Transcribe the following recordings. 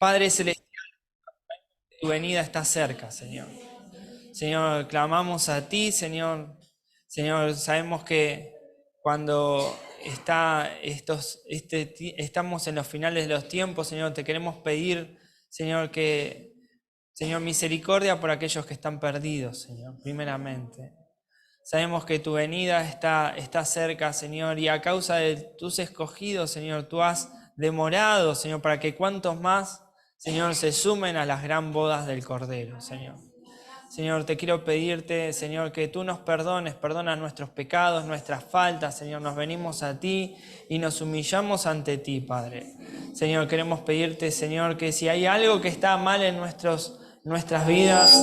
Padre Celestial, tu venida está cerca, Señor. Señor, clamamos a ti, Señor. Señor, sabemos que cuando estamos en los finales de los tiempos, Señor, te queremos pedir, Señor, Señor, misericordia por aquellos que están perdidos, Señor, primeramente. Sabemos que tu venida está cerca, Señor, y a causa de tus escogidos, Señor, tú has demorado, Señor, para que cuantos más, Señor, se sumen a las gran bodas del Cordero, Señor. Señor, te quiero pedirte, Señor, que tú nos perdones, perdona nuestros pecados, nuestras faltas, Señor, nos venimos a ti y nos humillamos ante ti, Padre. Señor, queremos pedirte, Señor, que si hay algo que está mal en nuestras vidas,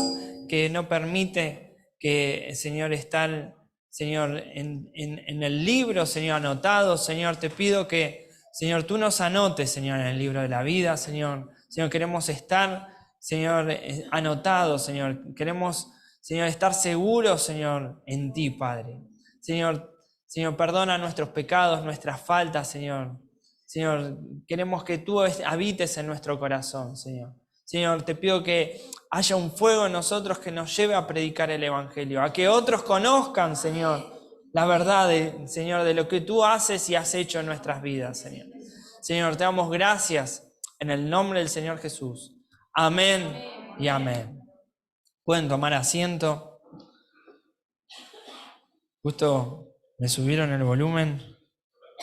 que no permite que, Señor, estar, Señor, en el libro, Señor, anotado, Señor, te pido que, Señor, tú nos anotes, Señor, en el libro de la vida, Señor. Señor, queremos estar, Señor, anotados, Señor. Queremos, Señor, estar seguros, Señor, en ti, Padre. Señor, perdona nuestros pecados, nuestras faltas, Señor. Señor, queremos que tú habites en nuestro corazón, Señor. Señor, te pido que haya un fuego en nosotros que nos lleve a predicar el Evangelio, a que otros conozcan, Señor, la verdad, Señor, de lo que tú haces y has hecho en nuestras vidas, Señor. Señor, te damos gracias en el nombre del Señor Jesús. Amén y amén. Pueden tomar asiento. Justo me subieron el volumen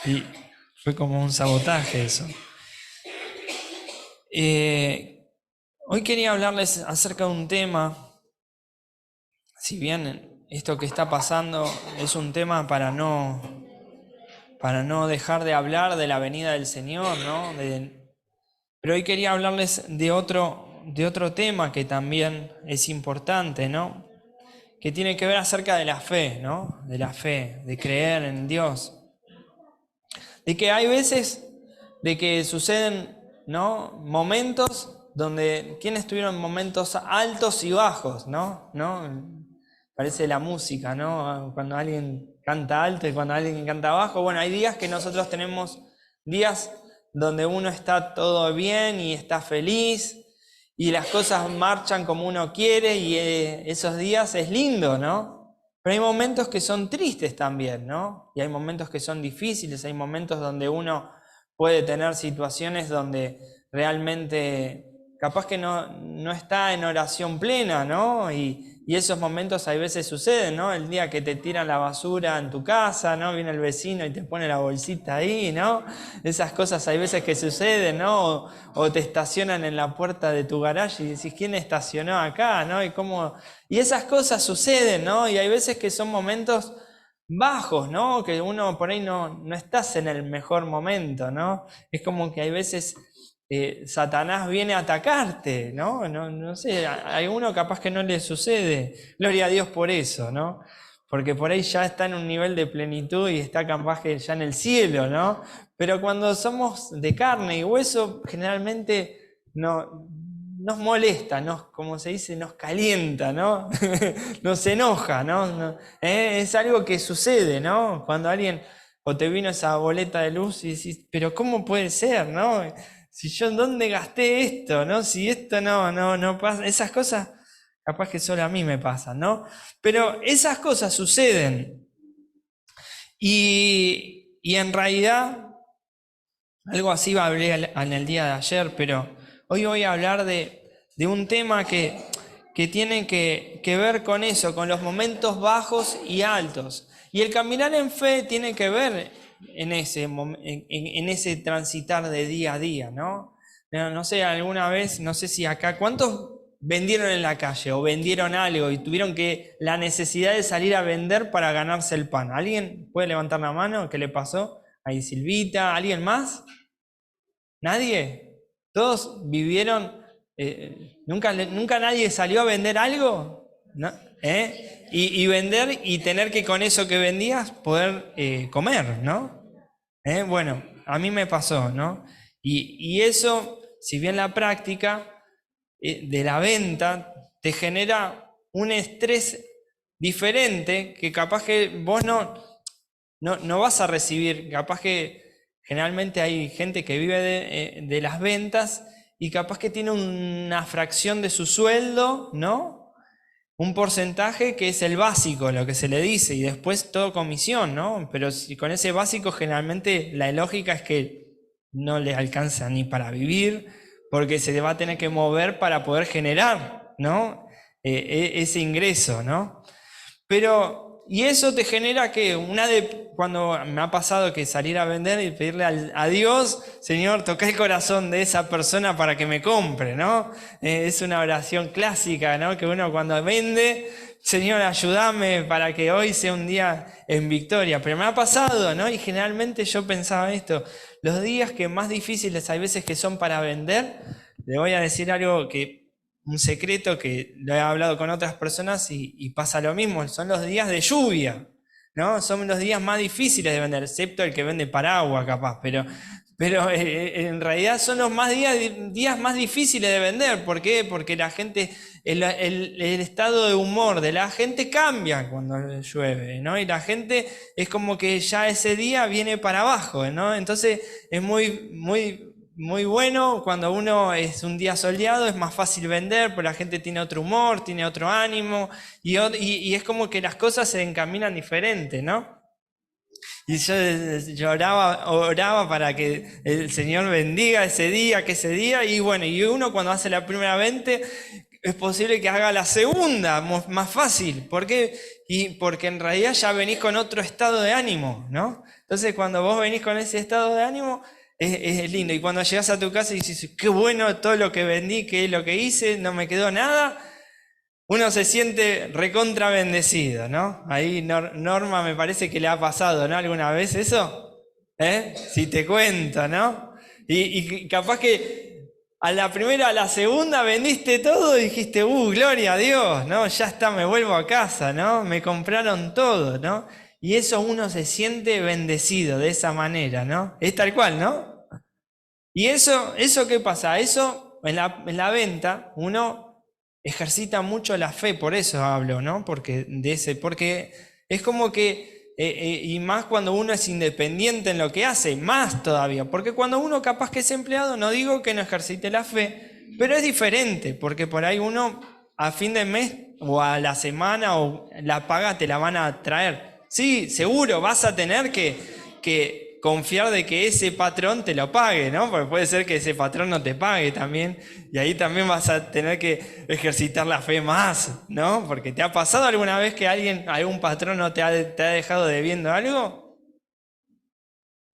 y fue como un sabotaje eso. Hoy quería hablarles acerca de un tema, si bien esto que está pasando es un tema para no dejar de hablar de la venida del Señor, ¿no? Pero hoy quería hablarles de otro tema que también es importante, ¿no? Que tiene que ver acerca de la fe, ¿no? De la fe, de creer en Dios. De que hay veces de que suceden, ¿no? Momentos donde quienes tuvieron momentos altos y bajos, ¿no? Parece la música, ¿no? Cuando alguien canta alto y cuando alguien canta bajo. Bueno, hay días que nosotros tenemos días donde uno está todo bien y está feliz y las cosas marchan como uno quiere y esos días es lindo, ¿no? Pero hay momentos que son tristes también, ¿no? Y hay momentos que son difíciles, hay momentos donde uno puede tener situaciones donde realmente capaz que no está en oración plena, ¿no? Y esos momentos hay veces suceden, ¿no? El día que te tiran la basura en tu casa, ¿no? Viene el vecino y te pone la bolsita ahí, ¿no? Esas cosas hay veces que suceden, ¿no? O te estacionan en la puerta de tu garaje y decís, ¿quién estacionó acá, ¿no? Y esas cosas suceden, ¿no? Y hay veces que son momentos bajos, ¿no? Que uno por ahí no estás en el mejor momento, ¿no? Es como que hay veces Satanás viene a atacarte, ¿no? No sé, a alguno capaz que no le sucede. Gloria a Dios por eso, ¿no? Porque por ahí ya está en un nivel de plenitud y está capaz que ya en el cielo, ¿no? Pero cuando somos de carne y hueso, generalmente nos molesta, como se dice, nos calienta, ¿no? Nos enoja, ¿no? Es algo que sucede, ¿no? Cuando alguien o te vino esa boleta de luz y decís, pero ¿cómo puede ser, no? Si yo, ¿dónde gasté esto, no? Si esto no pasa, esas cosas capaz que solo a mí me pasan, ¿no? Pero esas cosas suceden y en realidad algo así hablé en el día de ayer, pero hoy voy a hablar de un tema que tiene que ver con eso, con los momentos bajos y altos. Y el caminar en fe tiene que ver en ese transitar de día a día, ¿no? No sé, alguna vez, no sé si acá, ¿cuántos vendieron en la calle o vendieron algo y tuvieron la necesidad de salir a vender para ganarse el pan? ¿Alguien puede levantar la mano? ¿Qué le pasó? Ahí Silvita, ¿alguien más? ¿Nadie? ¿Todos vivieron? ¿Nunca nadie salió a vender algo? ¿No? Y vender y tener que con eso que vendías poder comer, ¿no? Bueno, a mí me pasó, ¿no? Y eso, si bien la práctica de la venta te genera un estrés diferente que capaz que vos no vas a recibir, capaz que generalmente hay gente que vive de las ventas y capaz que tiene una fracción de su sueldo, ¿no? Un porcentaje que es el básico, lo que se le dice, y después todo comisión, ¿no? Pero si con ese básico generalmente la lógica es que no le alcanza ni para vivir, porque se le va a tener que mover para poder generar, ¿no? Ese ingreso, ¿no? Pero, y eso te genera que cuando me ha pasado que salir a vender y pedirle a Dios, Señor, toca el corazón de esa persona para que me compre, ¿no? Es una oración clásica, ¿no? Que uno cuando vende, Señor, ayúdame para que hoy sea un día en victoria. Pero me ha pasado, ¿no? Y generalmente yo pensaba esto, los días que más difíciles hay veces que son para vender, le voy a decir algo un secreto que lo he hablado con otras personas y pasa lo mismo, son los días de lluvia, ¿no? Son los días más difíciles de vender, excepto el que vende paraguas capaz, pero en realidad son los días más difíciles de vender. ¿Por qué? Porque la gente, el estado de humor de la gente cambia cuando llueve, ¿no? Y la gente es como que ya ese día viene para abajo, ¿no? Entonces es muy bueno cuando uno es un día soleado, es más fácil vender, porque la gente tiene otro humor, tiene otro ánimo, y es como que las cosas se encaminan diferente, ¿no? Y yo oraba para que el Señor bendiga ese día, y bueno, y uno cuando hace la primera venta, es posible que haga la segunda más fácil. ¿Por qué? Porque en realidad ya venís con otro estado de ánimo, ¿no? Entonces cuando vos venís con ese estado de ánimo, es lindo. Y cuando llegás a tu casa y dices, qué bueno todo lo que vendí, qué es lo que hice, no me quedó nada, uno se siente recontra bendecido, ¿no? Ahí Norma me parece que le ha pasado, ¿no? ¿Alguna vez eso? Si te cuento, ¿no? Y capaz que a la primera, a la segunda vendiste todo y dijiste, gloria a Dios, ¿no? Ya está, me vuelvo a casa, ¿no? Me compraron todo, ¿no? Y eso uno se siente bendecido de esa manera, ¿no? Es tal cual, ¿no? Y eso ¿qué pasa? Eso en la venta uno ejercita mucho la fe, por eso hablo, ¿no? Porque es como que, y más cuando uno es independiente en lo que hace, más todavía, porque cuando uno capaz que es empleado, no digo que no ejercite la fe, pero es diferente, porque por ahí uno a fin de mes o a la semana o la paga te la van a traer. Sí, seguro vas a tener que confiar de que ese patrón te lo pague, ¿no? Porque puede ser que ese patrón no te pague también, y ahí también vas a tener que ejercitar la fe más, ¿no? Porque ¿te ha pasado alguna vez que algún patrón no te ha dejado debiendo algo?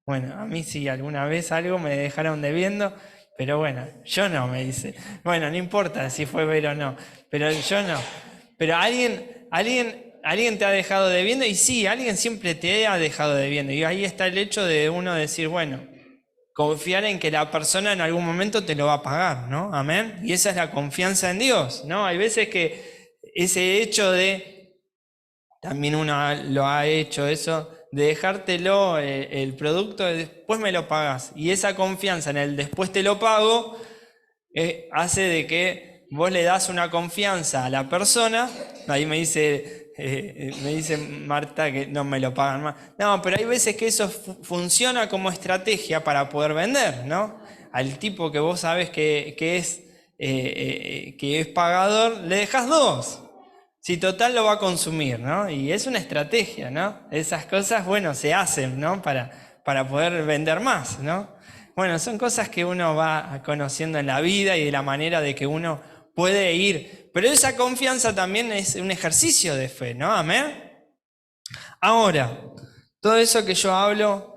Bueno, a mí sí, alguna vez algo me dejaron debiendo, pero bueno, yo no, me dice. Bueno, no importa si fue ver o no, pero yo no. Pero alguien te ha dejado debiendo, y sí, alguien siempre te ha dejado debiendo. Y ahí está el hecho de uno decir, bueno, confiar en que la persona en algún momento te lo va a pagar, ¿no? Amén. Y esa es la confianza en Dios, ¿no? Hay veces que ese hecho también uno lo ha hecho eso, de dejártelo el producto, después me lo pagas. Y esa confianza en el después te lo pago hace de que vos le das una confianza a la persona. Ahí me dice Marta que no me lo pagan más. No, pero hay veces que eso funciona como estrategia para poder vender, ¿no? Al tipo que vos sabés que es pagador, le dejas dos. Si total lo va a consumir, ¿no? Y es una estrategia, ¿no? Esas cosas, bueno, se hacen, ¿no? Para poder vender más, ¿no? Bueno, son cosas que uno va conociendo en la vida y de la manera de que uno puede ir. Pero esa confianza también es un ejercicio de fe, ¿no? Amén. Ahora, todo eso que yo hablo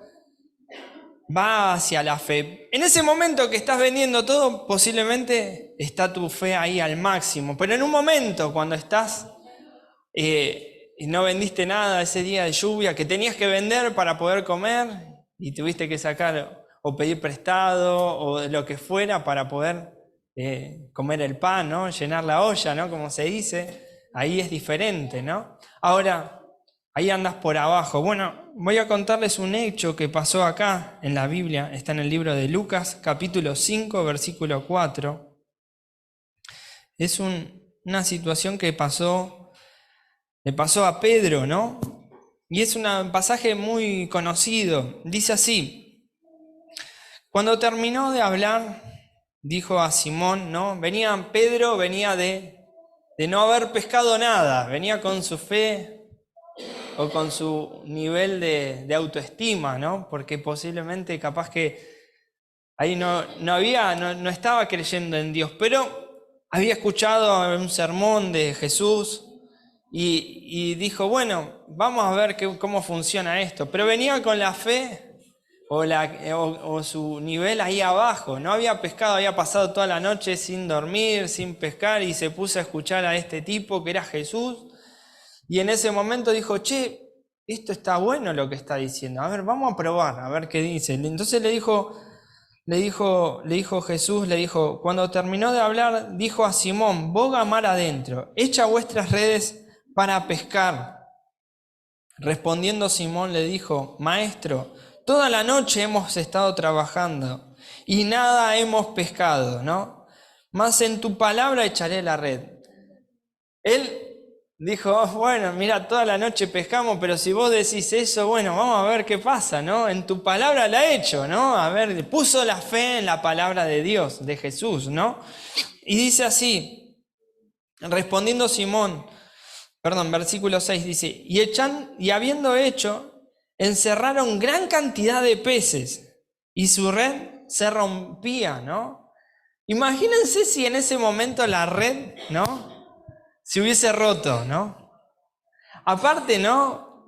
va hacia la fe. En ese momento que estás vendiendo todo, posiblemente está tu fe ahí al máximo. Pero en un momento, cuando estás y no vendiste nada ese día de lluvia, que tenías que vender para poder comer y tuviste que sacar o pedir prestado o lo que fuera para poder comer el pan, ¿no? Llenar la olla, ¿no? Como se dice, ahí es diferente, ¿no? Ahora, ahí andas por abajo. Bueno, voy a contarles un hecho que pasó acá en la Biblia, está en el libro de Lucas, capítulo 5, versículo 4. Es una situación que le pasó a Pedro, ¿no? Y es un pasaje muy conocido. Dice así: cuando terminó de hablar, dijo a Simón, ¿no? Pedro venía de no haber pescado nada, venía con su fe o con su nivel de autoestima, ¿no? Porque posiblemente capaz que ahí no estaba creyendo en Dios, pero había escuchado un sermón de Jesús y dijo, bueno, vamos a ver cómo funciona esto. Pero venía con la fe o su nivel ahí abajo. No había pescado, había pasado toda la noche sin dormir, sin pescar, y se puso a escuchar a este tipo que era Jesús. Y en ese momento dijo, che, esto está bueno lo que está diciendo. A ver, vamos a probar, a ver qué dice. Entonces le dijo Jesús, cuando terminó de hablar, dijo a Simón, boga mar adentro, echa vuestras redes para pescar. Respondiendo Simón le dijo, Maestro, toda la noche hemos estado trabajando y nada hemos pescado, ¿no? Mas en tu palabra echaré la red. Él dijo, bueno, mira, toda la noche pescamos, pero si vos decís eso, bueno, vamos a ver qué pasa, ¿no? En tu palabra la he hecho, ¿no? A ver, puso la fe en la palabra de Dios, de Jesús, ¿no? Y dice así, respondiendo Simón, versículo 6 dice, y habiendo hecho, encerraron gran cantidad de peces y su red se rompía, ¿no? Imagínense si en ese momento la red, ¿no?, se hubiese roto, ¿no? Aparte, ¿no?,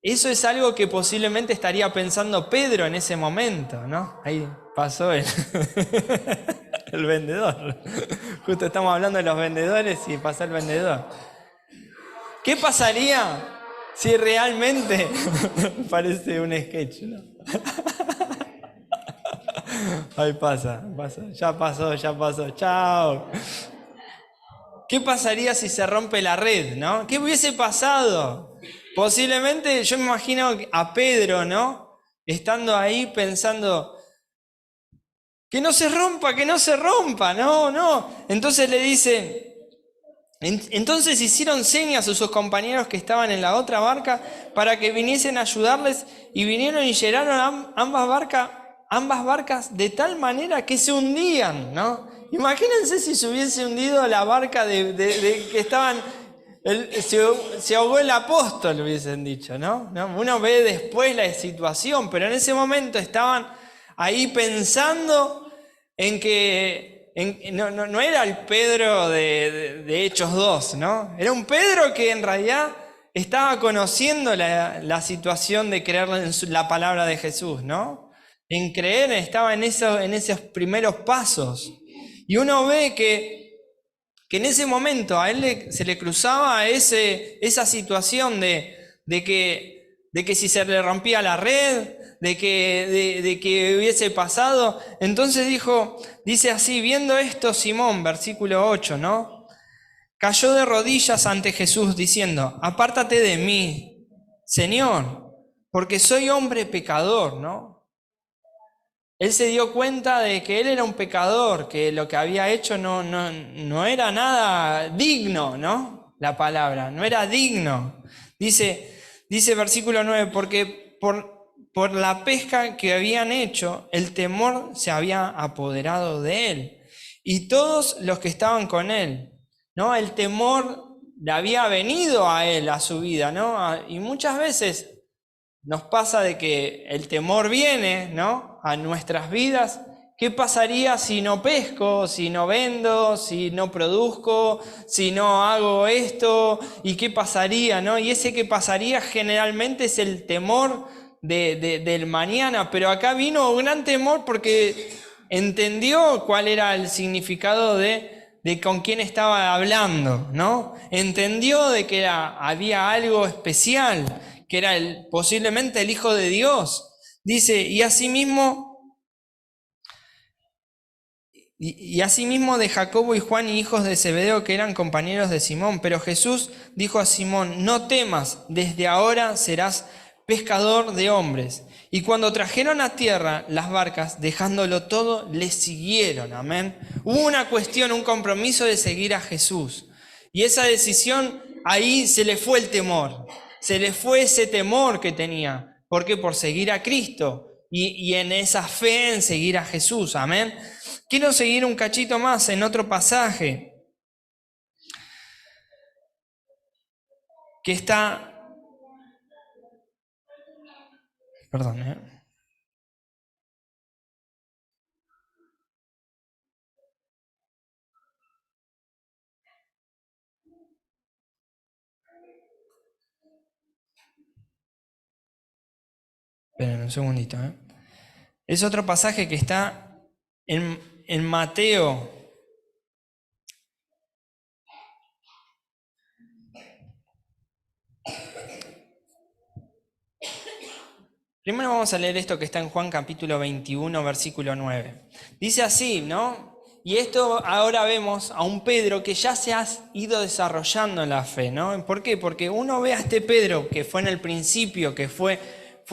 eso es algo que posiblemente estaría pensando Pedro en ese momento, ¿no? Ahí pasó el vendedor. Justo estamos hablando de los vendedores y pasó el vendedor. ¿Qué pasaría si realmente parece un sketch, ¿no? Ahí pasa, ya pasó, chao. ¿Qué pasaría si se rompe la red, no? ¿Qué hubiese pasado? Posiblemente yo me imagino a Pedro, ¿no?, estando ahí pensando, que no se rompa, no. Entonces le dice, entonces hicieron señas a sus compañeros que estaban en la otra barca para que viniesen a ayudarles, y vinieron y llenaron ambas barcas de tal manera que se hundían, ¿no? Imagínense si se hubiese hundido la barca de que estaban, se ahogó el apóstol, hubiesen dicho, ¿no? Uno ve después la situación, pero en ese momento estaban ahí pensando en que no era el Pedro de Hechos 2, ¿no? Era un Pedro que en realidad estaba conociendo la situación de creer en la palabra de Jesús, ¿no? En creer, estaba en esos primeros pasos. Y uno ve que en ese momento a él se le cruzaba esa situación de que si se le rompía la red, de que hubiese pasado. Entonces dice así, viendo esto Simón, versículo 8, ¿no?, cayó de rodillas ante Jesús diciendo, apártate de mí, Señor, porque soy hombre pecador, ¿no? Él se dio cuenta de que él era un pecador, que lo que había hecho no era nada digno, ¿no? La palabra, no era digno. Dice versículo 9, porque por la pesca que habían hecho, el temor se había apoderado de él y todos los que estaban con él, ¿no? El temor le había venido a él, a su vida, ¿no? Y muchas veces nos pasa de que el temor viene, ¿no?, a nuestras vidas. ¿Qué pasaría si no pesco, si no vendo, si no produzco, si no hago esto? ¿Y qué pasaría, no? Y ese que pasaría generalmente es el temor del mañana. Pero acá vino un gran temor porque entendió cuál era el significado de con quién estaba hablando, ¿no? Entendió de que había algo especial, que era posiblemente el Hijo de Dios. Dice, y asimismo de Jacobo y Juan y hijos de Zebedeo, que eran compañeros de Simón. Pero Jesús dijo a Simón, no temas, desde ahora serás pescador de hombres. Y cuando trajeron a tierra las barcas, dejándolo todo, les siguieron. Amén. Hubo una cuestión, un compromiso de seguir a Jesús. Y esa decisión, ahí se le fue el temor. Se le fue ese temor que tenía. ¿Por qué? Por seguir a Cristo. Y en esa fe en seguir a Jesús. Amén. Quiero seguir un cachito más en otro pasaje que está... Perdón, Esperen un segundito, Es otro pasaje que está en Mateo. Primero vamos a leer esto que está en Juan capítulo 21, versículo 9. Dice así, ¿no? Y esto ahora vemos a un Pedro que ya se ha ido desarrollando en la fe, ¿no? ¿Por qué? Porque uno ve a este Pedro que fue en el principio, que fue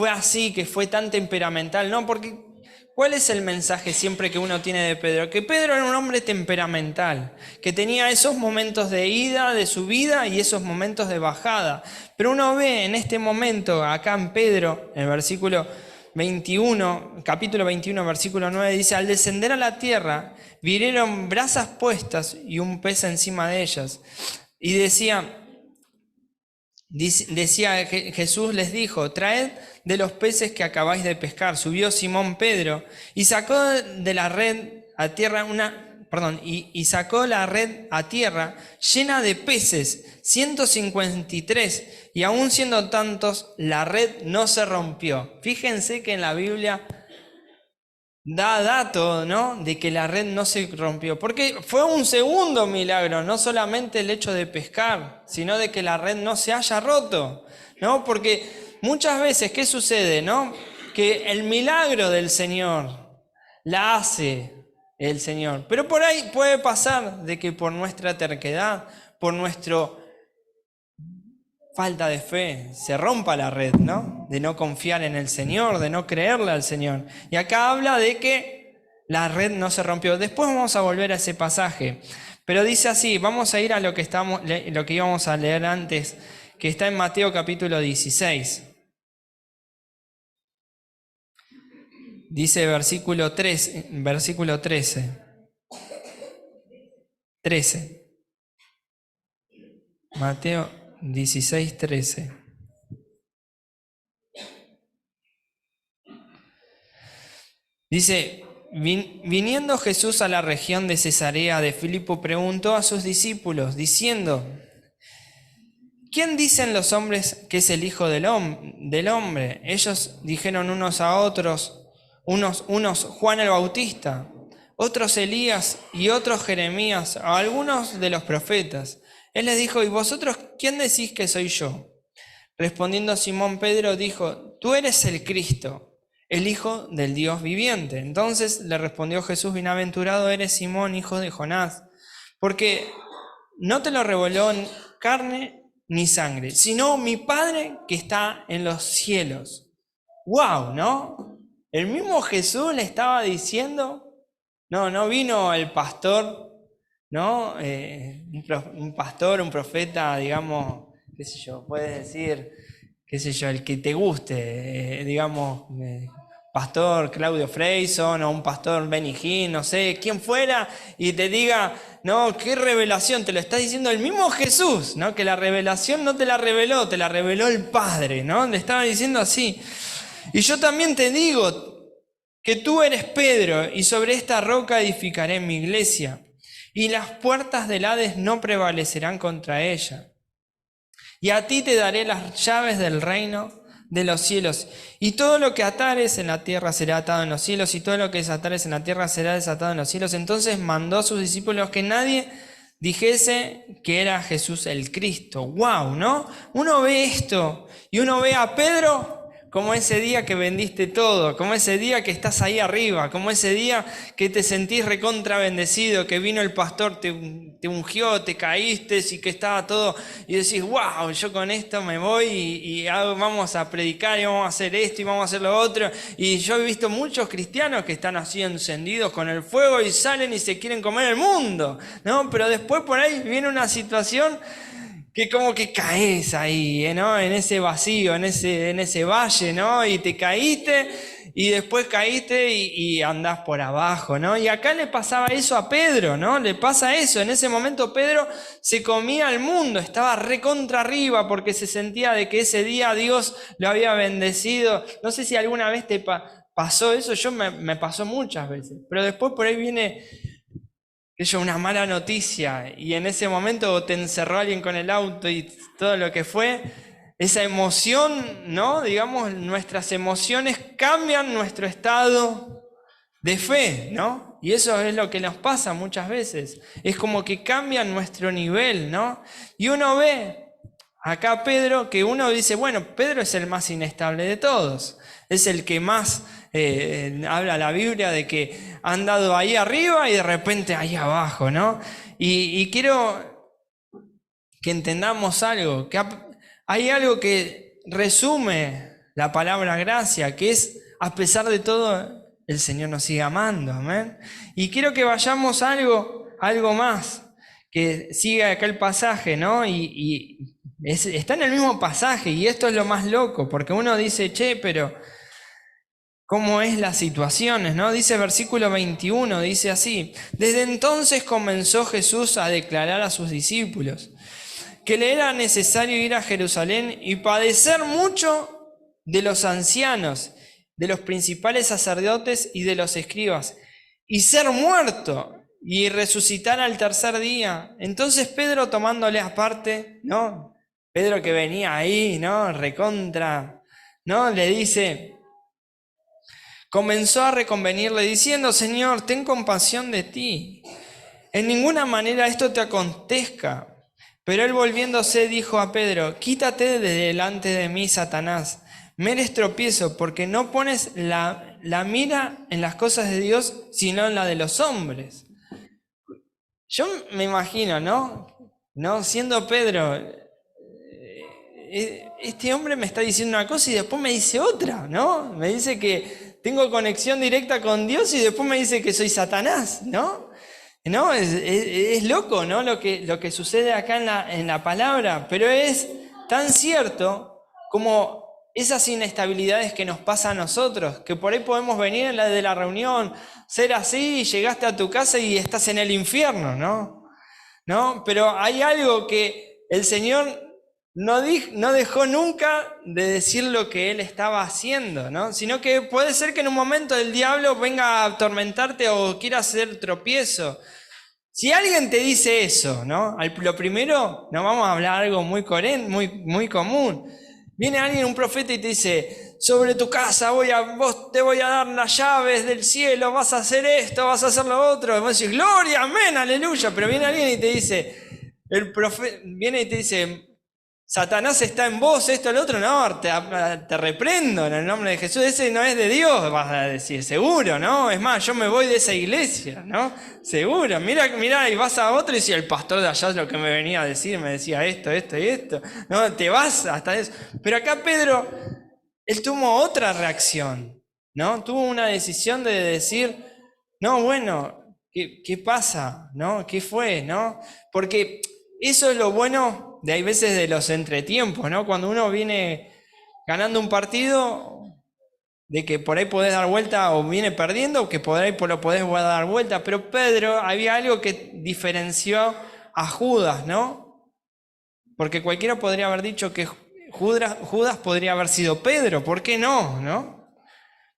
así, que fue tan temperamental, ¿no? Porque ¿cuál es el mensaje siempre que uno tiene de Pedro? Que Pedro era un hombre temperamental, que tenía esos momentos de ida de su vida y esos momentos de bajada. Pero uno ve en este momento, acá en Pedro, en el versículo 21, capítulo 21, versículo 9, dice: al descender a la tierra, vinieron brasas puestas y un pez encima de ellas. Y decía Jesús les dijo: traed de los peces que acabáis de pescar. Subió Simón Pedro y sacó de la red a tierra y sacó la red a tierra llena de peces, 153, y aún siendo tantos, la red no se rompió. Fíjense que en la Biblia da dato, ¿no?, de que la red no se rompió, porque fue un segundo milagro, no solamente el hecho de pescar, sino de que la red no se haya roto, ¿no? Porque muchas veces, ¿qué sucede, no? Que el milagro del Señor la hace el Señor, pero por ahí puede pasar de que por nuestra terquedad, por nuestro falta de fe, se rompa la red, ¿no? De no confiar en el Señor, de no creerle al Señor. Y acá habla de que la red no se rompió. Después vamos a volver a ese pasaje. Pero dice así, vamos a ir a lo que íbamos a leer antes, que está en Mateo capítulo 16. Dice versículo 13. 13. Mateo 16, 13. Dice: viniendo Jesús a la región de Cesarea de Filipo, preguntó a sus discípulos, diciendo: ¿quién dicen los hombres que es el Hijo del Hombre? Ellos dijeron unos a otros, unos Juan el Bautista, otros Elías y otros Jeremías, o algunos de los profetas. Él les dijo: ¿y vosotros quién decís que soy yo? Respondiendo Simón Pedro dijo: tú eres el Cristo, el Hijo del Dios viviente. Entonces le respondió Jesús: bienaventurado eres Simón, hijo de Jonás, porque no te lo reveló carne ni sangre, sino mi Padre que está en los cielos. ¡Wow! ¿No? El mismo Jesús le estaba diciendo, no vino el pastor, ¿no? Un pastor, un profeta, digamos, qué sé yo, puedes decir, qué sé yo, el que te guste, digamos, pastor Claudio Freyson o un pastor Benny Hinn, no sé, quien fuera, y te diga: no, qué revelación, te lo está diciendo el mismo Jesús, ¿no? Que la revelación no te la reveló, te la reveló el Padre, ¿no? Le estaba diciendo así. Y yo también te digo que tú eres Pedro, y sobre esta roca edificaré mi iglesia, y las puertas del Hades no prevalecerán contra ella. Y a ti te daré las llaves del reino de los cielos, y todo lo que atares en la tierra será atado en los cielos, y todo lo que desatares en la tierra será desatado en los cielos. Entonces mandó a sus discípulos que nadie dijese que era Jesús el Cristo. ¡Wow! ¿No? Uno ve esto y uno ve a Pedro como ese día que vendiste todo, como ese día que estás ahí arriba, como ese día que te sentís recontra bendecido, que vino el pastor, te ungió, te caíste y que estaba todo, y decís: wow, yo con esto me voy y vamos a predicar y vamos a hacer esto y vamos a hacer lo otro. Y yo he visto muchos cristianos que están así encendidos con el fuego y salen y se quieren comer el mundo, ¿no? Pero después por ahí viene una situación que como que caes ahí, ¿no? En ese vacío, en ese valle, ¿no? Y te caíste y después caíste y andás por abajo, ¿no? Y acá le pasaba eso a Pedro, ¿no? Le pasa eso. En ese momento Pedro se comía al mundo, estaba recontra arriba porque se sentía de que ese día Dios lo había bendecido. No sé si alguna vez te pasó eso, yo me pasó muchas veces, pero después por ahí viene una mala noticia y en ese momento te encerró alguien con el auto y todo lo que fue, esa emoción, ¿no? Digamos, nuestras emociones cambian nuestro estado de fe, ¿no? Y eso es lo que nos pasa muchas veces, es como que cambia nuestro nivel, ¿no? Y uno ve acá Pedro, que uno dice, bueno, Pedro es el más inestable de todos, es el que más habla la Biblia de que ha andado ahí arriba y de repente ahí abajo, ¿no? Y quiero que entendamos algo, que hay algo que resume la palabra gracia, que es, a pesar de todo, el Señor nos sigue amando, amén. Y quiero que vayamos a algo más, que siga acá el pasaje, ¿no? Está en el mismo pasaje, y esto es lo más loco, porque uno dice, che, pero ¿cómo es las situaciones, no? Dice versículo 21, dice así: desde entonces comenzó Jesús a declarar a sus discípulos que le era necesario ir a Jerusalén y padecer mucho de los ancianos, de los principales sacerdotes y de los escribas, y ser muerto y resucitar al tercer día. Entonces Pedro, tomándole aparte, ¿no? Pedro, que venía ahí, ¿no? Recontra, ¿no? Le dice, comenzó a reconvenirle diciendo: Señor, ten compasión de ti. En ninguna manera esto te acontezca. Pero él, volviéndose, dijo a Pedro: quítate de delante de mí, Satanás. Me eres tropiezo, porque no pones la mira en las cosas de Dios, sino en la de los hombres. Yo me imagino, ¿no? Siendo Pedro, este hombre me está diciendo una cosa y después me dice otra, ¿no? Me dice que tengo conexión directa con Dios y después me dice que soy Satanás, ¿no? ¿No? Es loco, ¿no? Lo que sucede acá en la palabra, pero es tan cierto como esas inestabilidades que nos pasa a nosotros, que por ahí podemos venir en la de la reunión, ser así, y llegaste a tu casa y estás en el infierno, ¿no? Pero hay algo que el Señor no dejó nunca de decir lo que Él estaba haciendo, ¿no? Sino que puede ser que en un momento el diablo venga a atormentarte o quiera hacer tropiezo. Si alguien te dice eso, ¿no? Lo primero, nos vamos a hablar algo muy muy común. Viene alguien, un profeta, y te dice: sobre tu casa vos te voy a dar las llaves del cielo, vas a hacer esto, vas a hacer lo otro. Y vos decís: gloria, amén, aleluya. Pero viene alguien y te dice, el profeta viene y te dice: Satanás está en vos, esto, lo otro. No, te reprendo en el nombre de Jesús. Ese no es de Dios, vas a decir, seguro, ¿no? Es más, yo me voy de esa iglesia, ¿no? Seguro. Mira, y vas a otro y dice: el pastor de allá es lo que me venía a decir, me decía esto y esto. No, te vas hasta eso. Pero acá Pedro, él tuvo otra reacción, ¿no? Tuvo una decisión de decir: no, bueno, ¿qué pasa? ¿No? ¿Qué fue? ¿No? Porque eso es lo bueno de hay veces de los entretiempos, ¿no? Cuando uno viene ganando un partido, de que por ahí podés dar vuelta, o viene perdiendo, que por ahí lo podés dar vuelta. Pero Pedro, había algo que diferenció a Judas, ¿no? Porque cualquiera podría haber dicho que Judas podría haber sido Pedro. ¿Por qué no?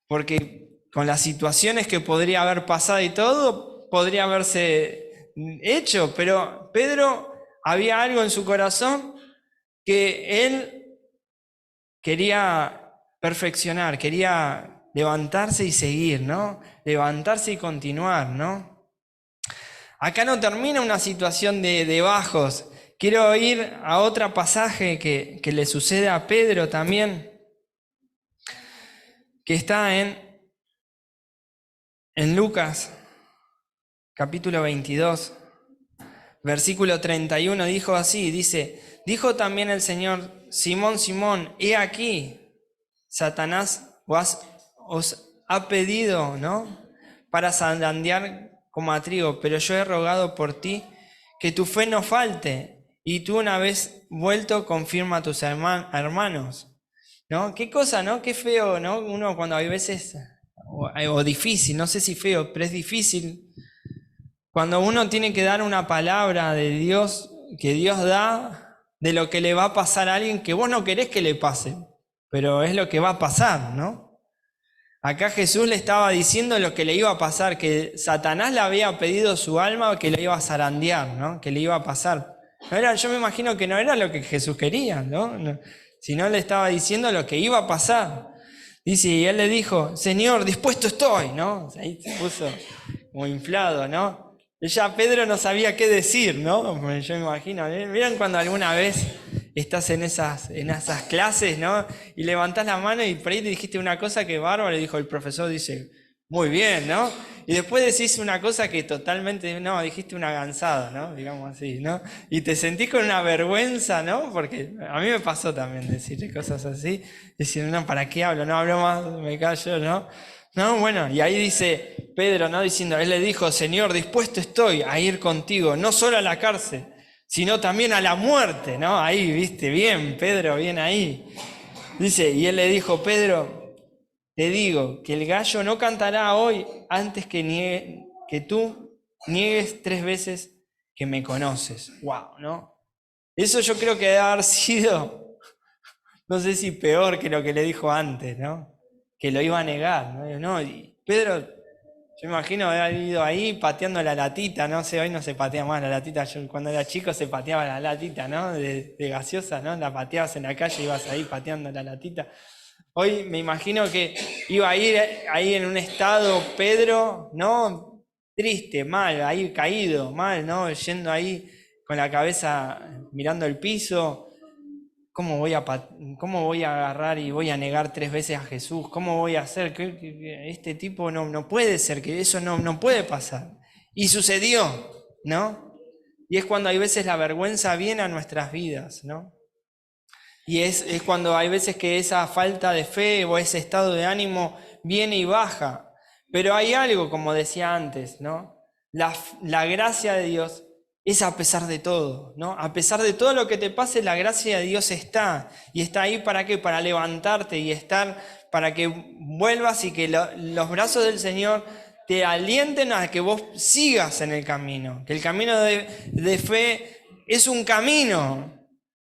Porque con las situaciones que podría haber pasado y todo, podría haberse hecho. Pero Pedro, había algo en su corazón que él quería perfeccionar, quería levantarse y seguir, ¿no? Levantarse y continuar, ¿no? Acá no termina una situación de bajos. Quiero ir a otro pasaje que le sucede a Pedro también, que está en Lucas, capítulo 22. Versículo 31 dijo así, dijo también el Señor: Simón, Simón, he aquí, Satanás os ha pedido, ¿no?, para zarandear como a trigo, pero yo he rogado por ti que tu fe no falte, y tú, una vez vuelto, confirma a tus hermanos. ¿no? Qué cosa, ¿no? Qué feo, ¿no? Uno cuando hay veces, o difícil, no sé si feo, pero es difícil, cuando uno tiene que dar una palabra de Dios, que Dios da, de lo que le va a pasar a alguien que vos no querés que le pase, pero es lo que va a pasar, ¿no? Acá Jesús le estaba diciendo lo que le iba a pasar, que Satanás le había pedido su alma, que le iba a zarandear, ¿no? Que le iba a pasar. No era, yo me imagino que no era lo que Jesús quería, ¿no? Sino le estaba diciendo lo que iba a pasar. Dice, y él le dijo, Señor, dispuesto estoy, ¿no? Ahí se puso como inflado, ¿no? Ya Pedro no sabía qué decir, ¿no? Yo me imagino, ¿vieron cuando alguna vez estás en esas clases, ¿no? Y levantás la mano y por ahí te dijiste una cosa que bárbaro, y dijo el profesor, dice, muy bien, ¿no? Y después decís una cosa que totalmente, no, dijiste una gansada, ¿no? Digamos así, ¿no? Y te sentís con una vergüenza, ¿no? Porque a mí me pasó también decir cosas así, diciendo, no, ¿para qué hablo? No hablo más, me callo, ¿no? No, bueno, y ahí dice Pedro, ¿no? Diciendo, él le dijo, Señor, dispuesto estoy a ir contigo, no solo a la cárcel, sino también a la muerte, ¿no? Ahí, viste, bien, Pedro, bien ahí. Dice, y él le dijo, Pedro, te digo que el gallo no cantará hoy antes que tú niegues 3 veces que me conoces. Wow, ¿no? Eso yo creo que debe haber sido, no sé si peor que lo que le dijo antes, ¿no? Que lo iba a negar, ¿no? No, y Pedro, yo me imagino haber ido ahí pateando la latita, no sé, hoy no se patea más la latita, yo cuando era chico se pateaba la latita, ¿no? De gaseosa, ¿no? La pateabas en la calle y ibas ahí pateando la latita. Hoy me imagino que iba a ir ahí en un estado Pedro, ¿no? Triste, mal, ahí caído, mal, ¿no? Yendo ahí con la cabeza mirando el piso. ¿Cómo voy a agarrar y voy a negar 3 veces a Jesús? ¿Cómo voy a hacer? Que este tipo no puede ser, que eso no puede pasar. Y sucedió, ¿no? Y es cuando hay veces la vergüenza viene a nuestras vidas, ¿no? Y es cuando hay veces que esa falta de fe o ese estado de ánimo viene y baja. Pero hay algo, como decía antes, ¿no? La gracia de Dios es a pesar de todo, ¿no? A pesar de todo lo que te pase, la gracia de Dios está. Y está ahí ¿para qué? Para levantarte y estar, para que vuelvas y que los brazos del Señor te alienten a que vos sigas en el camino. Que el camino de fe es un camino.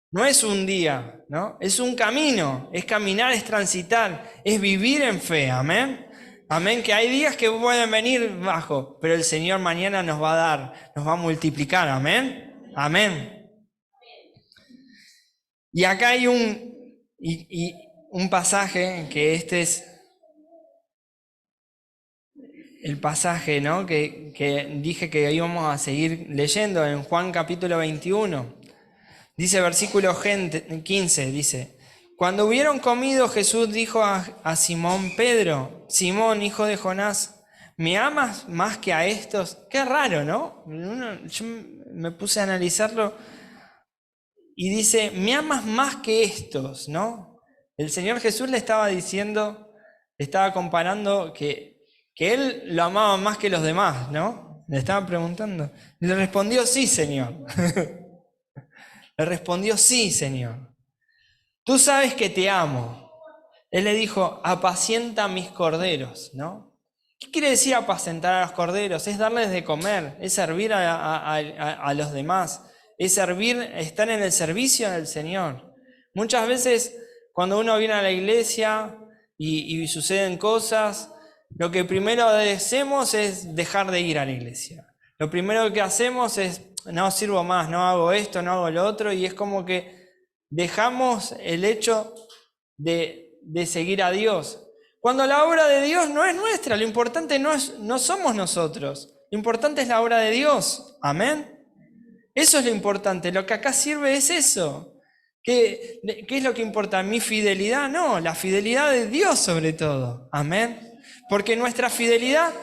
No es un día, ¿no? Es un camino, es caminar, es transitar, es vivir en fe, amén. Amén, que hay días que pueden venir bajo, pero el Señor mañana nos va a dar, nos va a multiplicar, amén. Amén. Y acá hay un pasaje, que este es el pasaje, ¿no? Que dije que íbamos a seguir leyendo en Juan capítulo 21. Dice versículo 15, dice, cuando hubieron comido, Jesús dijo a Simón Pedro, Simón, hijo de Jonás, ¿me amas más que a estos? Qué raro, ¿no? Yo me puse a analizarlo y dice, ¿me amas más que estos? ¿No? El Señor Jesús le estaba diciendo, le estaba comparando que él lo amaba más que los demás, ¿no? Le estaba preguntando. Y le respondió, sí, Señor. Le respondió, sí, Señor. Tú sabes que te amo. Él le dijo, apacienta mis corderos, ¿no? ¿Qué quiere decir apacentar a los corderos? Es darles de comer, es servir a los demás, es servir, estar en el servicio del Señor. Muchas veces cuando uno viene a la iglesia y suceden cosas, lo que primero hacemos es dejar de ir a la iglesia. Lo primero que hacemos es, no sirvo más, no hago esto, no hago lo otro, y es como que dejamos el hecho de seguir a Dios. Cuando la obra de Dios no es nuestra, lo importante no somos nosotros, lo importante es la obra de Dios, amén. Eso es lo importante, lo que acá sirve es eso. ¿Qué es lo que importa? ¿Mi fidelidad? No, la fidelidad de Dios sobre todo, amén. Porque nuestra fidelidad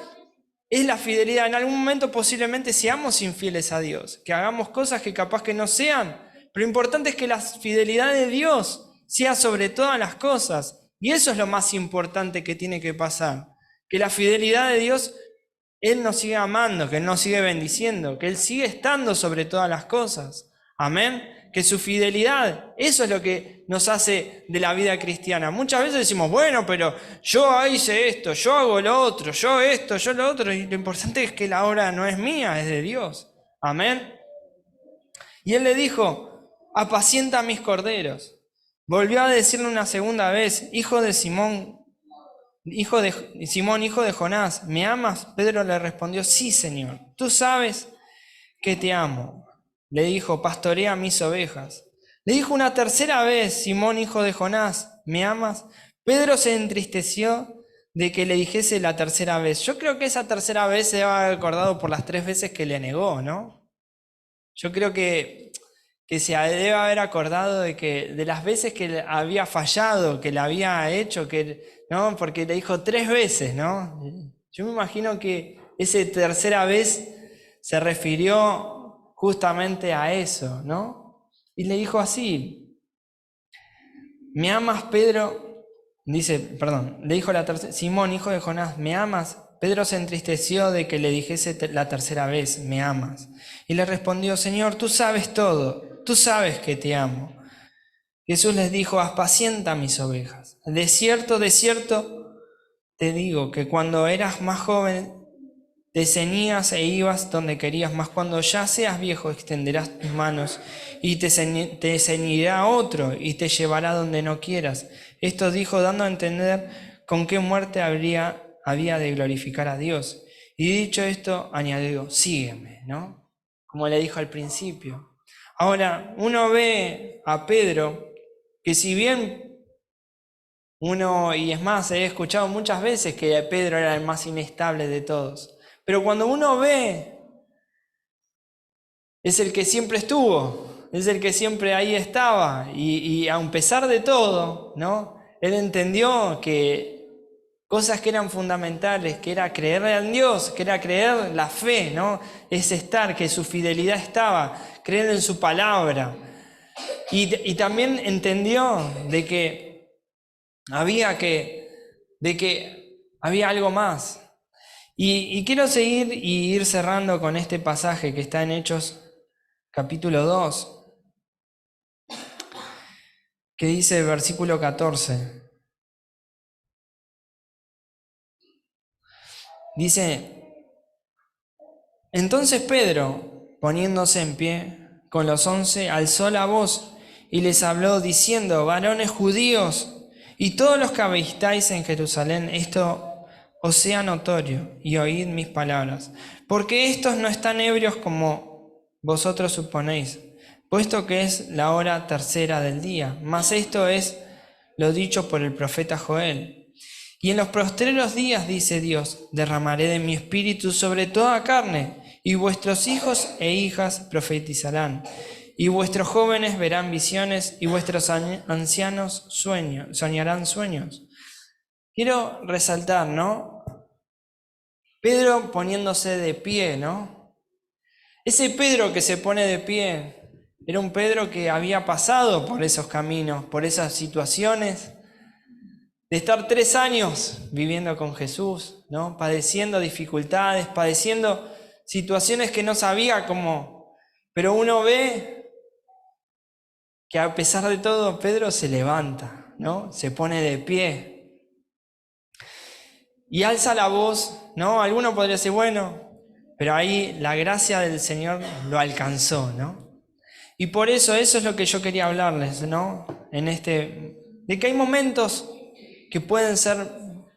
es la fidelidad. En algún momento posiblemente seamos infieles a Dios, que hagamos cosas que capaz que no sean, pero lo importante es que la fidelidad de Dios sea sobre todas las cosas. Y eso es lo más importante que tiene que pasar. Que la fidelidad de Dios, Él nos sigue amando, que Él nos sigue bendiciendo, que Él sigue estando sobre todas las cosas. Amén. Que su fidelidad, eso es lo que nos hace de la vida cristiana. Muchas veces decimos, bueno, pero yo hice esto, yo hago lo otro, yo esto, yo lo otro, y lo importante es que la obra no es mía, es de Dios. Amén. Y él le dijo, apacienta mis corderos. Volvió a decirle una segunda vez, hijo de Simón, hijo de Jonás, ¿me amas? Pedro le respondió, sí, Señor, tú sabes que te amo. Le dijo, pastorea mis ovejas. Le dijo una tercera vez, Simón, hijo de Jonás, ¿me amas? Pedro se entristeció de que le dijese la tercera vez. Yo creo que esa tercera vez se ha acordado por las 3 veces que le negó, ¿no? Yo creo que se debe haber acordado de las veces que había fallado, que le había hecho, ¿no? Porque le dijo 3 veces, ¿no? Yo me imagino que esa tercera vez se refirió justamente a eso, ¿no? Y le dijo así, ¿me amas, Pedro? Le dijo la tercera, Simón, hijo de Jonás, ¿me amas? Pedro se entristeció de que le dijese la tercera vez, ¿me amas? Y le respondió, Señor, tú sabes todo, tú sabes que te amo. Jesús les dijo, apacienta mis ovejas. De cierto, te digo que cuando eras más joven te ceñías e ibas donde querías, mas cuando ya seas viejo extenderás tus manos y te ceñirá otro y te llevará donde no quieras. Esto dijo dando a entender con qué muerte había de glorificar a Dios. Y dicho esto, añadió, sígueme, ¿no? Como le dijo al principio. Ahora, uno ve a Pedro, que si bien y es más, he escuchado muchas veces que Pedro era el más inestable de todos, pero cuando uno ve, es el que siempre estuvo, es el que siempre ahí estaba, y a pesar de todo, ¿no? Él entendió que cosas que eran fundamentales, que era creerle en Dios, que era creer la fe, ¿no? Es estar, que su fidelidad estaba, creer en su palabra. Y también entendió de que había algo más. Y quiero seguir y ir cerrando con este pasaje que está en Hechos capítulo 2, que dice versículo 14. Dice, entonces Pedro, poniéndose en pie con los 11, alzó la voz y les habló diciendo, varones judíos y todos los que habitáis en Jerusalén, esto os sea notorio y oíd mis palabras, porque estos no están ebrios como vosotros suponéis, puesto que es la hora tercera del día, mas esto es lo dicho por el profeta Joel. Y en los postreros días, dice Dios, derramaré de mi espíritu sobre toda carne, y vuestros hijos e hijas profetizarán, y vuestros jóvenes verán visiones, y vuestros ancianos soñarán sueños. Quiero resaltar, ¿no? Pedro poniéndose de pie, ¿no? Ese Pedro que se pone de pie era un Pedro que había pasado por esos caminos, por esas situaciones, de estar 3 años viviendo con Jesús, ¿no? Padeciendo dificultades, padeciendo situaciones que no sabía cómo. Pero uno ve que a pesar de todo, Pedro se levanta, ¿no? Se pone de pie. Y alza la voz, ¿no? Alguno podría decir, bueno, pero ahí la gracia del Señor lo alcanzó, ¿no? Y por eso es lo que yo quería hablarles, ¿no? De que hay momentos que pueden ser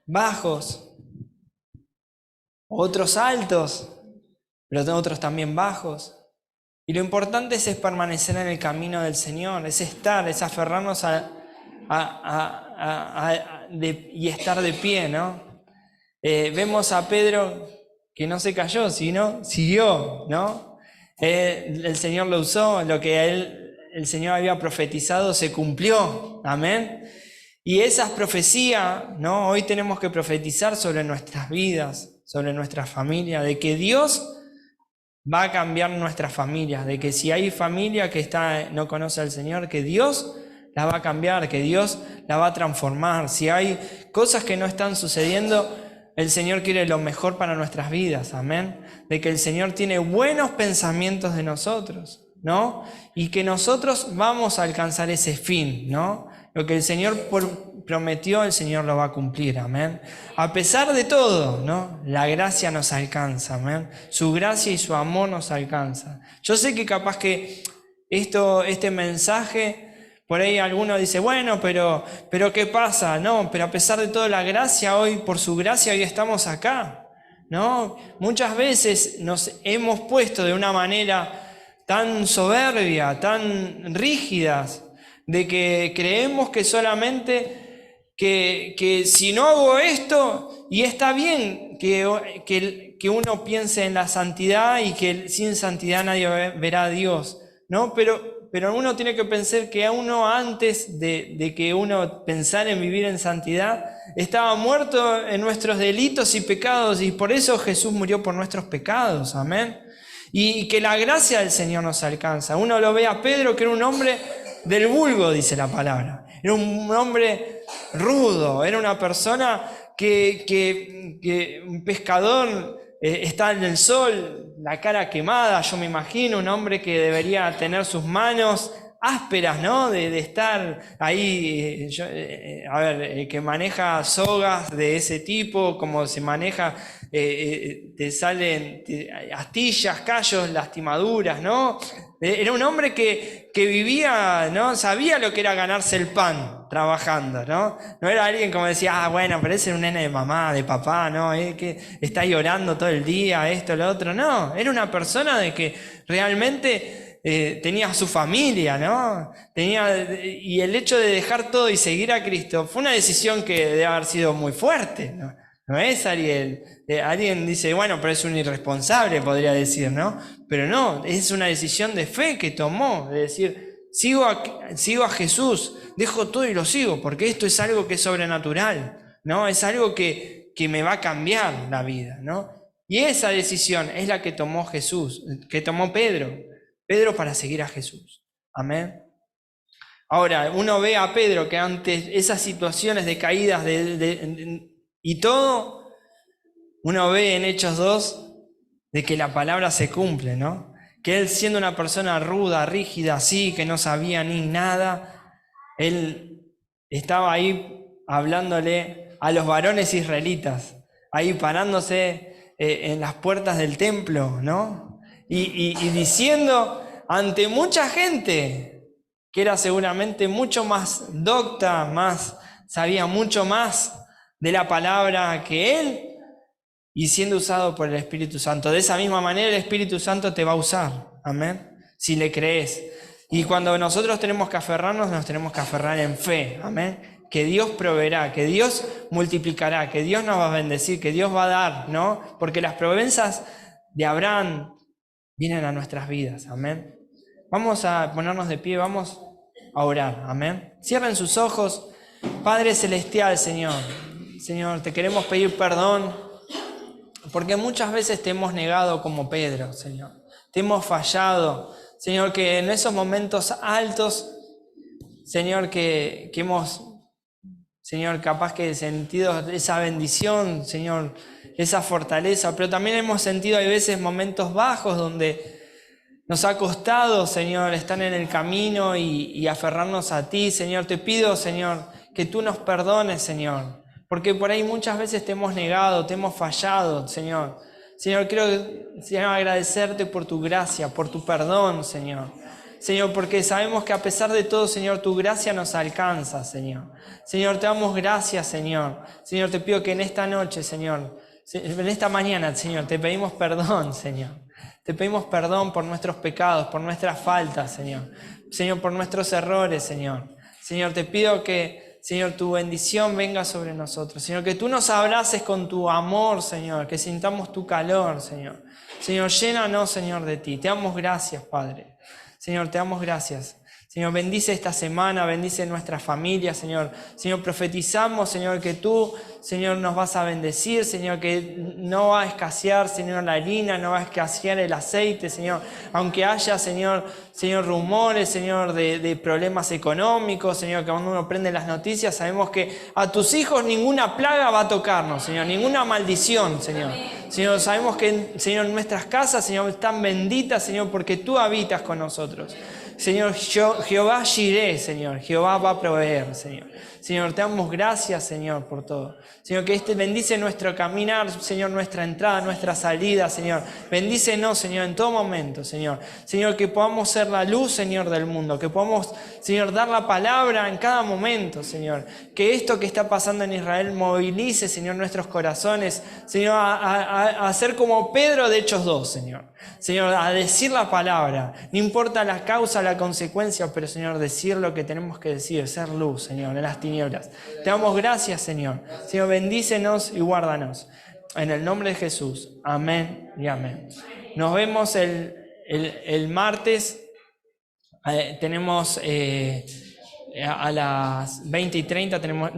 bajos, otros altos, pero otros también bajos. Y lo importante es permanecer en el camino del Señor, es aferrarnos y estar de pie, ¿no? Vemos a Pedro que no se cayó, sino siguió, ¿no? El Señor lo usó, lo que el Señor había profetizado se cumplió, amén. Y esas profecías, ¿no? Hoy tenemos que profetizar sobre nuestras vidas, sobre nuestra familia, de que Dios va a cambiar nuestras familias, de que si hay familia que no conoce al Señor, que Dios la va a cambiar, que Dios la va a transformar. Si hay cosas que no están sucediendo, el Señor quiere lo mejor para nuestras vidas, amén. De que el Señor tiene buenos pensamientos de nosotros, ¿no? Y que nosotros vamos a alcanzar ese fin, ¿no? Lo que el Señor prometió, el Señor lo va a cumplir, amén. A pesar de todo, ¿no? La gracia nos alcanza, amén. Su gracia y su amor nos alcanza. Yo sé que capaz que este mensaje, por ahí alguno dice, bueno, pero ¿qué pasa? No, pero a pesar de todo la gracia, hoy, por su gracia, hoy estamos acá, ¿no? Muchas veces nos hemos puesto de una manera tan soberbia, tan rígidas, de que creemos que solamente que si no hago esto, y está bien que uno piense en la santidad y que sin santidad nadie verá a Dios, ¿no? Pero uno tiene que pensar que a uno antes de que uno pensara en vivir en santidad, estaba muerto en nuestros delitos y pecados, y por eso Jesús murió por nuestros pecados, amén. Y que la gracia del Señor nos alcanza. Uno lo ve a Pedro, que era un hombre del vulgo, dice la palabra. Era un hombre rudo, era una persona que un pescador, está en el sol, la cara quemada, yo me imagino, un hombre que debería tener sus manos ásperas, ¿no? De estar ahí, que maneja sogas de ese tipo, como se maneja, te salen astillas, callos, lastimaduras, ¿no? Era un hombre que vivía, ¿no? Sabía lo que era ganarse el pan trabajando, ¿no? No era alguien como decía, bueno, pero ese era un nene de mamá, de papá, ¿no? Que está llorando todo el día, esto, lo otro. No, era una persona de que realmente tenía su familia, ¿no? Y el hecho de dejar todo y seguir a Cristo fue una decisión que debe haber sido muy fuerte, ¿no? No es alguien dice, bueno, pero es un irresponsable, podría decir, ¿no? Pero no, es una decisión de fe que tomó, de decir, sigo a Jesús, dejo todo y lo sigo, porque esto es algo que es sobrenatural, ¿no? Es algo que me va a cambiar la vida, ¿no? Y esa decisión es la que tomó Jesús, que tomó Pedro para seguir a Jesús. Amén. Ahora, uno ve a Pedro que ante esas situaciones de caídas y todo, uno ve en Hechos 2 de que la palabra se cumple, ¿no? Que él, siendo una persona ruda, rígida, así, que no sabía ni nada, él estaba ahí hablándole a los varones israelitas, ahí parándose en las puertas del templo, ¿no? Y diciendo ante mucha gente, que era seguramente mucho más docta, sabía mucho más de la palabra que él, y siendo usado por el Espíritu Santo. De esa misma manera el Espíritu Santo te va a usar, amén, si le crees. Y cuando nosotros tenemos que aferrarnos, nos tenemos que aferrar en fe, amén, que Dios proveerá, que Dios multiplicará, que Dios nos va a bendecir, que Dios va a dar, ¿no? Porque las promesas de Abraham vienen a nuestras vidas, amén. Vamos a ponernos de pie, vamos a orar, amén. Cierren sus ojos. Padre Celestial, Señor, te queremos pedir perdón, porque muchas veces te hemos negado como Pedro, Señor. Te hemos fallado, Señor, que en esos momentos altos, Señor, que hemos, Señor, capaz que sentido esa bendición, Señor, esa fortaleza, pero también hemos sentido hay veces momentos bajos donde nos ha costado, Señor, estar en el camino y aferrarnos a ti, Señor. Te pido, Señor, que tú nos perdones, Señor, porque por ahí muchas veces te hemos negado, te hemos fallado, Señor. Señor, quiero, Señor, agradecerte por tu gracia, por tu perdón, Señor. Señor, porque sabemos que a pesar de todo, Señor, tu gracia nos alcanza, Señor. Señor, te damos gracias, Señor. Señor, te pido que en esta noche, Señor, en esta mañana, Señor, te pedimos perdón, Señor. Te pedimos perdón por nuestros pecados, por nuestras faltas, Señor. Señor, por nuestros errores, Señor. Señor, te pido que, Señor, tu bendición venga sobre nosotros. Señor, que tú nos abraces con tu amor, Señor. Que sintamos tu calor, Señor. Señor, llénanos, Señor, de ti. Te damos gracias, Padre. Señor, te damos gracias. Señor, bendice esta semana, bendice nuestra familia, Señor. Señor, profetizamos, Señor, que tú, Señor, nos vas a bendecir, Señor, que no va a escasear, Señor, la harina, no va a escasear el aceite, Señor. Aunque haya, Señor, rumores, Señor, de problemas económicos, Señor, que cuando uno prende las noticias sabemos que a tus hijos ninguna plaga va a tocarnos, Señor, ninguna maldición, Señor. Señor, sabemos que, Señor, nuestras casas, Señor, están benditas, Señor, porque tú habitas con nosotros. Señor, Jehová Jireh, Señor, Jehová va a proveer, Señor. Señor, te damos gracias, Señor, por todo. Señor, que bendice nuestro caminar, Señor, nuestra entrada, nuestra salida, Señor. Bendícenos, Señor, en todo momento, Señor. Señor, que podamos ser la luz, Señor, del mundo. Que podamos, Señor, dar la palabra en cada momento, Señor. Que esto que está pasando en Israel movilice, Señor, nuestros corazones, Señor, a ser como Pedro de Hechos 2, Señor. Señor, a decir la palabra. No importa la causa, la consecuencia, pero, Señor, decir lo que tenemos que decir, ser luz, Señor, en las tinieblas. Te damos gracias, Señor. Señor, bendícenos y guárdanos. En el nombre de Jesús. Amén y amén. Nos vemos el martes. Tenemos a las 20:30 tenemos